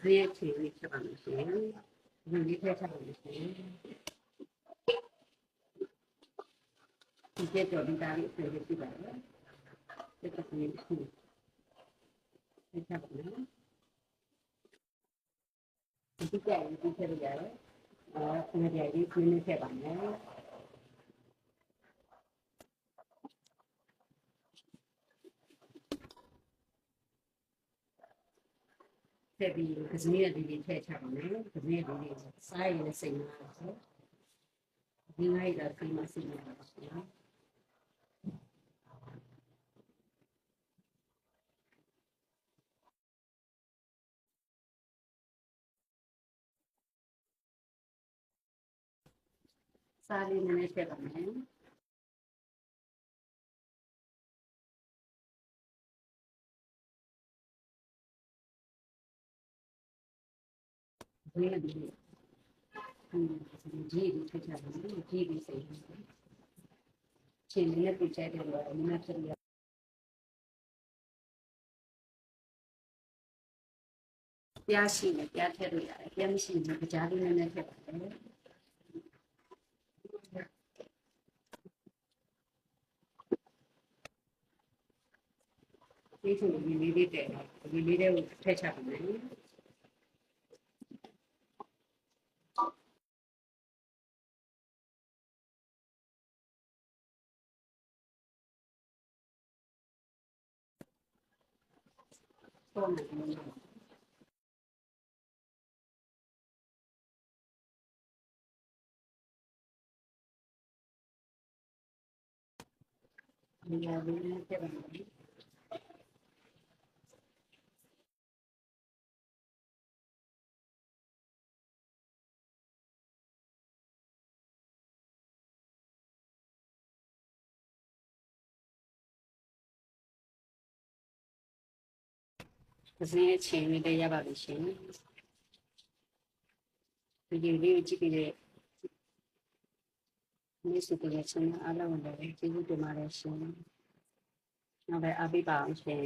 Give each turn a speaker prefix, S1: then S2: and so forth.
S1: ဈေးချေလေးချက်ပါမယ်ရှင်ဒီလေးထည့်ချက်ပါမယ်ရှင်ဒီကျတော့ဒီသားလေးဆွဲရပြပါမယ်ဒီကနေ့ခုဒီချက်ပါမယ်ဒီကြိုင်ဒီချက်ရရတယ်ခဏတည်းဒီခင်းနေချက်ပါမယ်ဆက်ပြီးကစမီးရဒီလေးထည့်ချပါမယ်ကစမီးရဒီလေးစားရည်စိတ်နာဆိုဒီလိုက်တာဒီမှာစိတ်နာပါဗျာစားလေးနည်းနည်းထည့်ပါမယ်ဒီလေးကြီးဒီထည့်ချပါမယ်ကြီးပြီးစိတ်ချင်းလေးနဲ့ပြချတယ်လို့အမှန်တည်းပြားရှိနေပြားထည့်လို့ရတယ်ပြားမရှိရင်ကြားလေးနည်းနည်းထည့်ပါတယ်ဒီလိုလေးလေးတဲ့ဒီလေးတွေကိုထည့်ချပါမယ်ပုံမှန်ဒီလိုလေးထည့်ပါမယ်ဒီနေ့ချင်းလေးရပါပြီရှင်ဒီလေးကိုကြည့်ပြီးတဲ့ဒီစုကလေးချင်းအားလုံးလည်းကျေးဇူးတင်ပါတယ်ရှင်နောက်ပဲအားပေးပါအောင်ရှင်